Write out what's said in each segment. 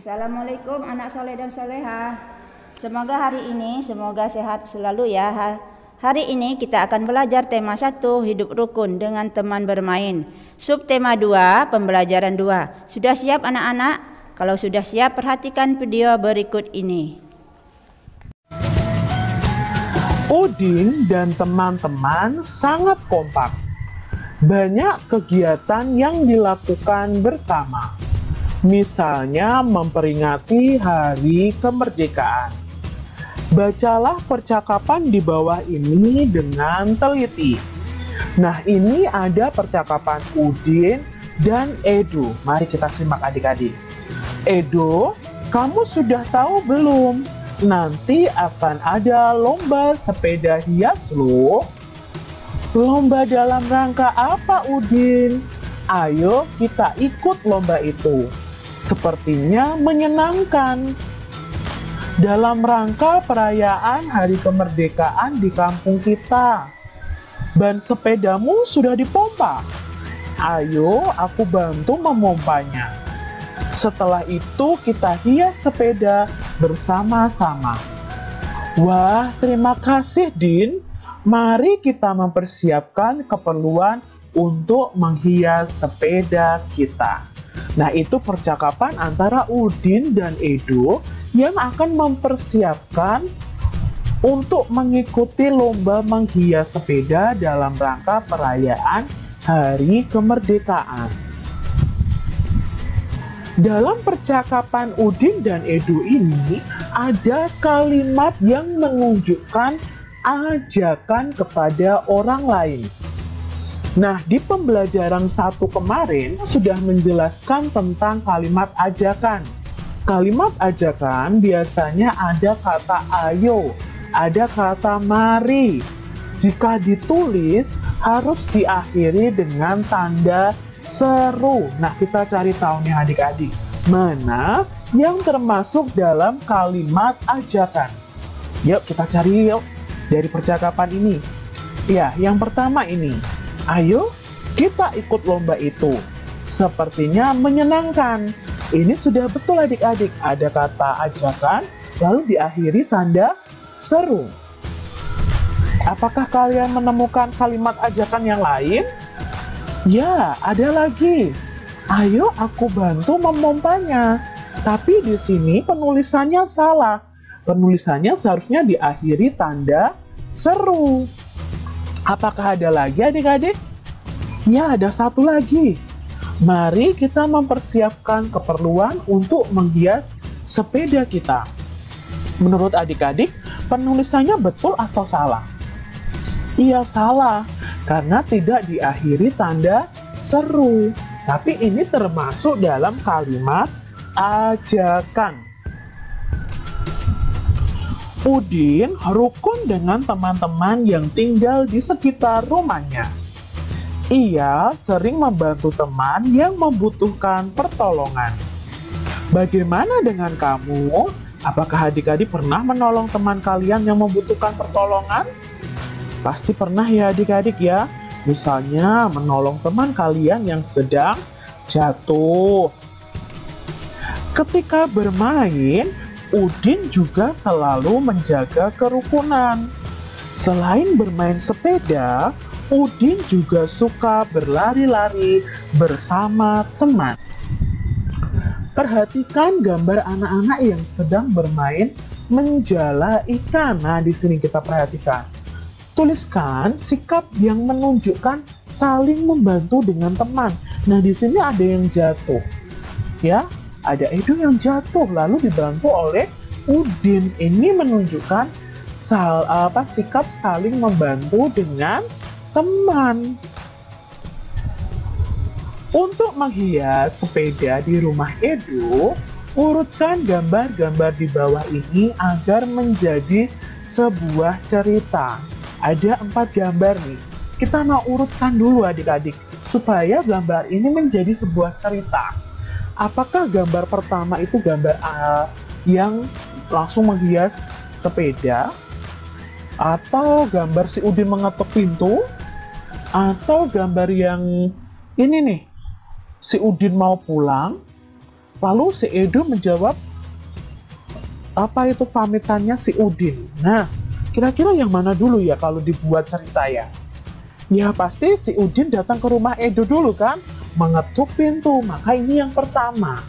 Assalamualaikum anak soleh dan soleha. Semoga hari ini sehat selalu ya. Hari ini kita akan belajar tema 1 hidup rukun dengan teman bermain. Subtema 2 pembelajaran 2. Sudah siap anak-anak? Kalau sudah siap perhatikan video berikut ini. Udin dan teman-teman sangat kompak. Banyak kegiatan yang dilakukan bersama. Misalnya memperingati Hari Kemerdekaan. Bacalah percakapan di bawah ini dengan teliti. Nah, ini ada percakapan Udin dan Edo. Mari kita simak adik-adik. Edo, kamu sudah tahu belum? Nanti akan ada lomba sepeda hias loh. Lomba dalam rangka apa, Udin? Ayo kita ikut lomba itu. Sepertinya menyenangkan. Dalam rangka perayaan Hari Kemerdekaan di kampung kita. Ban sepedamu sudah dipompa. Ayo aku bantu memompanya. Setelah itu kita hias sepeda bersama-sama. Wah, terima kasih Din. Mari kita mempersiapkan keperluan untuk menghias sepeda kita. Nah, itu percakapan antara Udin dan Edo yang akan mempersiapkan untuk mengikuti lomba menghias sepeda dalam rangka perayaan Hari Kemerdekaan. Dalam percakapan Udin dan Edo ini ada kalimat yang menunjukkan ajakan kepada orang lain. Nah, di pembelajaran 1 kemarin sudah menjelaskan tentang kalimat ajakan. Kalimat ajakan biasanya ada kata ayo, ada kata mari. Jika ditulis harus diakhiri dengan tanda seru. Nah, kita cari tahu nih adik-adik, mana yang termasuk dalam kalimat ajakan. Yuk kita cari yuk dari percakapan ini. Ya, yang pertama ini. Ayo kita ikut lomba itu. Sepertinya menyenangkan. Ini sudah betul adik-adik. Ada kata ajakan, lalu diakhiri tanda seru. Apakah kalian menemukan kalimat ajakan yang lain? Ya, ada lagi. Ayo aku bantu memompanya. Tapi di sini penulisannya salah. Penulisannya seharusnya diakhiri tanda seru. Apakah ada lagi adik-adik? Ya, ada satu lagi. Mari kita mempersiapkan keperluan untuk menghias sepeda kita. Menurut adik-adik, penulisannya betul atau salah? Iya, salah. Karena tidak diakhiri tanda seru. Tapi ini termasuk dalam kalimat ajakan. Udin rukun dengan teman-teman yang tinggal di sekitar rumahnya. Ia sering membantu teman yang membutuhkan pertolongan. Bagaimana dengan kamu? Apakah adik-adik pernah menolong teman kalian yang membutuhkan pertolongan? Pasti pernah ya adik-adik ya. Misalnya menolong teman kalian yang sedang jatuh. Ketika bermain, Udin juga selalu menjaga kerukunan. Selain bermain sepeda, Udin juga suka berlari-lari bersama teman. Perhatikan gambar anak-anak yang sedang bermain menjala ikan. Nah, di sini kita perhatikan. Tuliskan sikap yang menunjukkan saling membantu dengan teman. Nah, di sini ada yang jatuh. Ya, ada Edo yang jatuh lalu dibantu oleh Udin. Ini menunjukkan sikap saling membantu dengan teman. Untuk menghias sepeda di rumah Edo, urutkan gambar-gambar di bawah ini agar menjadi sebuah cerita. Ada 4 gambar nih. Kita mau urutkan dulu adik-adik supaya gambar ini menjadi sebuah cerita. Apakah gambar pertama itu gambar yang langsung menghias sepeda? Atau gambar si Udin mengetuk pintu? Atau gambar yang ini nih, si Udin mau pulang? Lalu si Edo menjawab, apa itu pamitannya si Udin? Nah, kira-kira yang mana dulu ya kalau dibuat cerita ya? Ya pasti si Udin datang ke rumah Edo dulu kan, mengetuk pintu, maka ini yang pertama.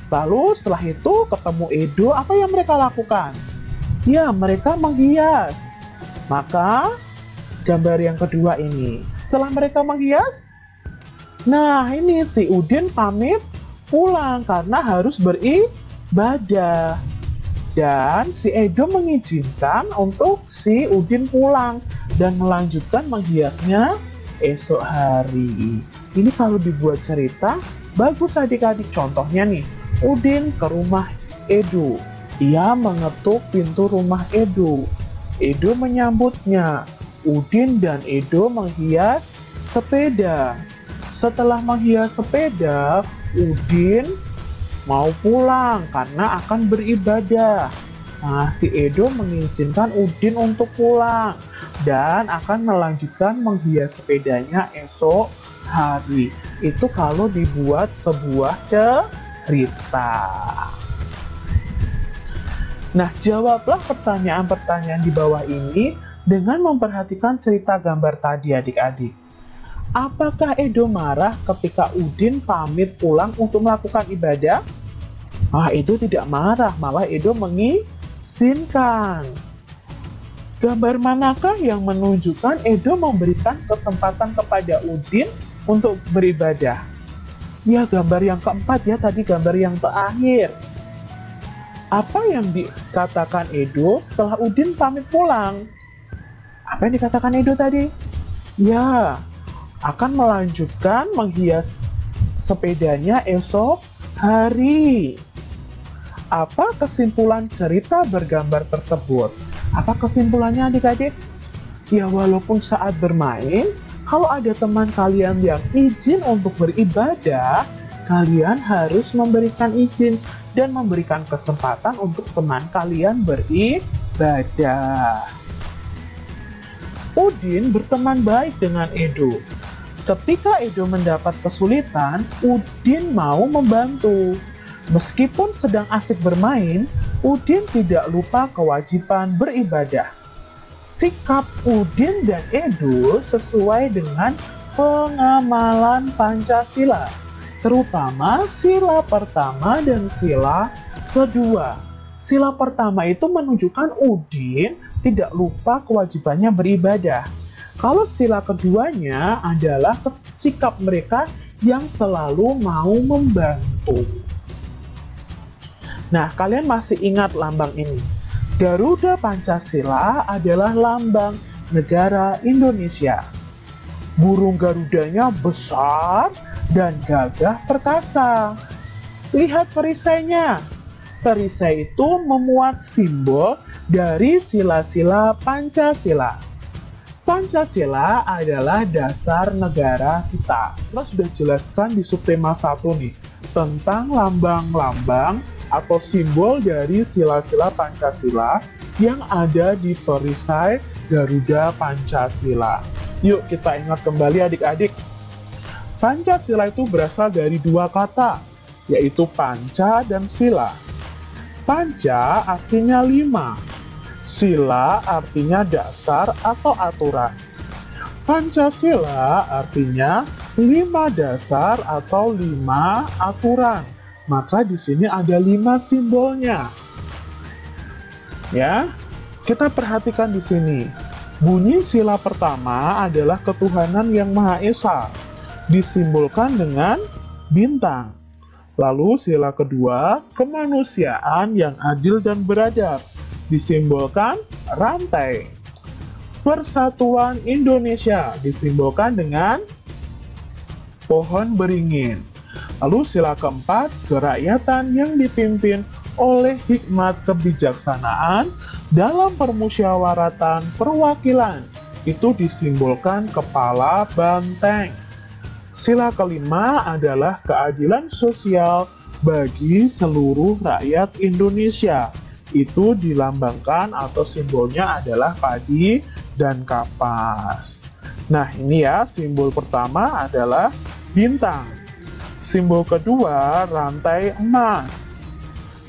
Lalu setelah itu ketemu Edo, apa yang mereka lakukan? Ya, mereka menghias. Maka gambar yang kedua ini, setelah mereka menghias, nah ini si Udin pamit pulang karena harus beribadah. Dan si Edo mengizinkan untuk si Udin pulang dan melanjutkan menghiasnya esok hari. Ini kalau dibuat cerita, bagus adik-adik. Contohnya nih, Udin ke rumah Edo. Ia mengetuk pintu rumah Edo. Edo menyambutnya. Udin dan Edo menghias sepeda. Setelah menghias sepeda, Udin mau pulang karena akan beribadah. Nah, si Edo mengizinkan Udin untuk pulang dan akan melanjutkan menghias sepedanya esok hari. Itu kalau dibuat sebuah cerita. Nah, jawablah pertanyaan-pertanyaan di bawah ini dengan memperhatikan cerita gambar tadi adik-adik. Apakah Edo marah ketika Udin pamit pulang untuk melakukan ibadah? Edo tidak marah, malah Edo mengizinkan. Gambar manakah yang menunjukkan Edo memberikan kesempatan kepada Udin untuk beribadah? Ya, gambar yang keempat ya, tadi gambar yang terakhir. Apa yang dikatakan Edo setelah Udin pamit pulang? Apa yang dikatakan Edo tadi? Ya, akan melanjutkan menghias sepedanya esok hari. Apa kesimpulan cerita bergambar tersebut? Apa kesimpulannya adik-adik? Ya, walaupun saat bermain, kalau ada teman kalian yang izin untuk beribadah, kalian harus memberikan izin dan memberikan kesempatan untuk teman kalian beribadah. Udin berteman baik dengan Edo. Ketika Edo mendapat kesulitan, Udin mau membantu. Meskipun sedang asik bermain, Udin tidak lupa kewajiban beribadah. Sikap Udin dan Edo sesuai dengan pengamalan Pancasila, terutama sila pertama dan sila kedua. Sila pertama itu menunjukkan Udin tidak lupa kewajibannya beribadah. Kalau sila keduanya adalah sikap mereka yang selalu mau membantu. Nah, kalian masih ingat lambang ini? Garuda Pancasila adalah lambang negara Indonesia. Burung Garudanya besar dan gagah perkasa. Lihat perisainya. Perisai itu memuat simbol dari sila-sila Pancasila. Pancasila adalah dasar negara kita. Kita sudah jelaskan di subtema 1 nih, tentang lambang-lambang atau simbol dari sila-sila Pancasila yang ada di perisai Garuda Pancasila. Yuk kita ingat kembali adik-adik. Pancasila itu berasal dari dua kata, yaitu panca dan sila. Panca artinya 5. Sila artinya dasar atau aturan. Pancasila artinya 5 dasar atau 5 aturan. Maka di sini ada 5 simbolnya. Ya, kita perhatikan di sini. Bunyi sila pertama adalah ketuhanan yang Maha Esa, disimbolkan dengan bintang. Lalu sila kedua, kemanusiaan yang adil dan beradab, disimbolkan rantai. Persatuan Indonesia disimbolkan dengan pohon beringin. Lalu sila keempat, kerakyatan yang dipimpin oleh hikmat kebijaksanaan dalam permusyawaratan perwakilan. Itu disimbolkan kepala banteng. Sila kelima adalah keadilan sosial bagi seluruh rakyat Indonesia. Itu dilambangkan atau simbolnya adalah padi dan kapas. Nah, ini ya, simbol pertama adalah bintang. Simbol kedua, rantai emas.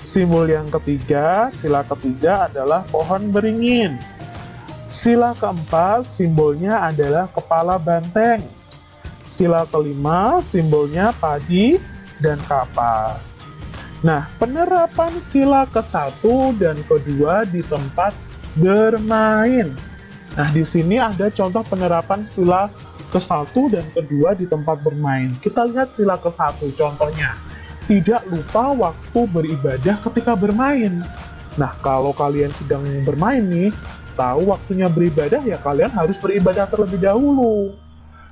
Simbol yang ketiga, sila ketiga adalah pohon beringin. Sila keempat, simbolnya adalah kepala banteng. Sila kelima, simbolnya padi dan kapas. Nah, penerapan sila ke-1 dan ke-2 di tempat bermain. Nah, di sini ada contoh penerapan sila ke-1 dan ke-2 di tempat bermain. Kita lihat sila ke-1 contohnya. Tidak lupa waktu beribadah ketika bermain. Nah, kalau kalian sedang bermain nih, tahu waktunya beribadah, ya kalian harus beribadah terlebih dahulu.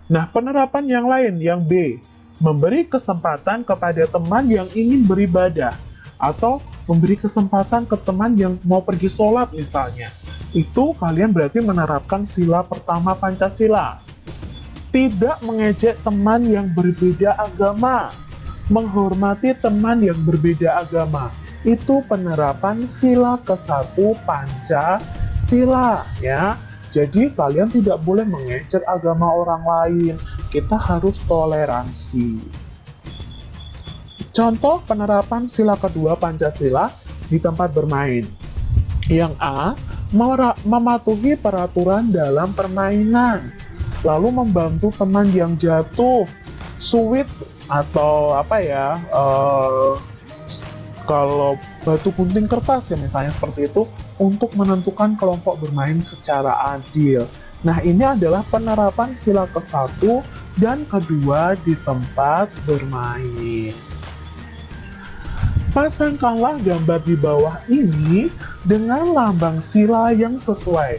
Nah, penerapan yang lain, yang B, memberi kesempatan kepada teman yang ingin beribadah, atau memberi kesempatan ke teman yang mau pergi sholat misalnya. Itu kalian berarti menerapkan sila pertama Pancasila. Tidak mengejek teman yang berbeda agama, menghormati teman yang berbeda agama. Itu penerapan sila ke-1 Pancasila, ya. Jadi kalian tidak boleh mengejek agama orang lain. Kita harus toleransi. Contoh penerapan sila kedua Pancasila di tempat bermain. Yang A, mematuhi peraturan dalam permainan, lalu membantu teman yang jatuh, suit atau kalau batu gunting kertas ya misalnya seperti itu, untuk menentukan kelompok bermain secara adil. Nah, ini adalah penerapan sila ke-1 dan ke-2 di tempat bermain. Pasangkanlah gambar di bawah ini dengan lambang sila yang sesuai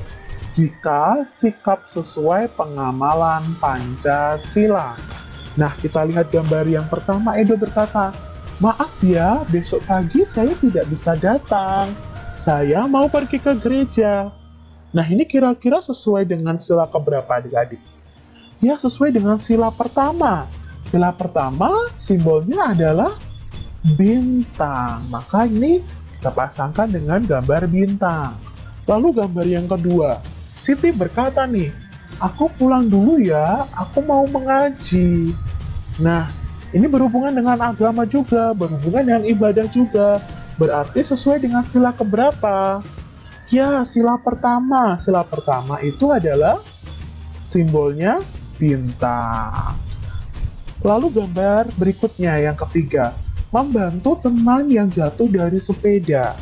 jika sikap sesuai pengamalan Pancasila. Nah, kita lihat gambar yang pertama. Edo berkata, "Maaf ya, besok pagi saya tidak bisa datang. Saya mau pergi ke gereja." Nah, ini kira-kira sesuai dengan sila keberapa adik-adik? Ya, sesuai dengan sila pertama. Sila pertama simbolnya adalah bintang. Maka ini kita pasangkan dengan gambar bintang. Lalu gambar yang kedua. Siti berkata nih, "Aku pulang dulu ya, aku mau mengaji." Nah, ini berhubungan dengan agama juga, berhubungan dengan ibadah juga. Berarti sesuai dengan sila keberapa? Ya, sila pertama. Sila pertama itu adalah simbolnya bintang. Lalu gambar berikutnya yang ketiga. Membantu teman yang jatuh dari sepeda.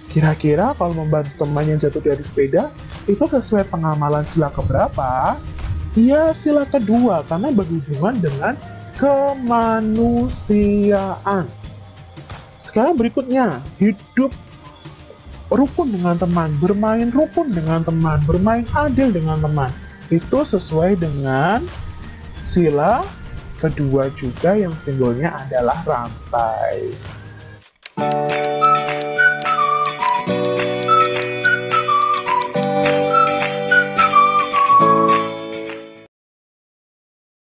Kira-kira kalau membantu teman yang jatuh dari sepeda, itu sesuai pengamalan sila keberapa? Ya, sila kedua, karena berhubungan dengan kemanusiaan. Sekarang berikutnya, hidup rukun dengan teman, bermain rukun dengan teman, bermain adil dengan teman. Itu sesuai dengan sila kedua juga yang simbolnya adalah rantai.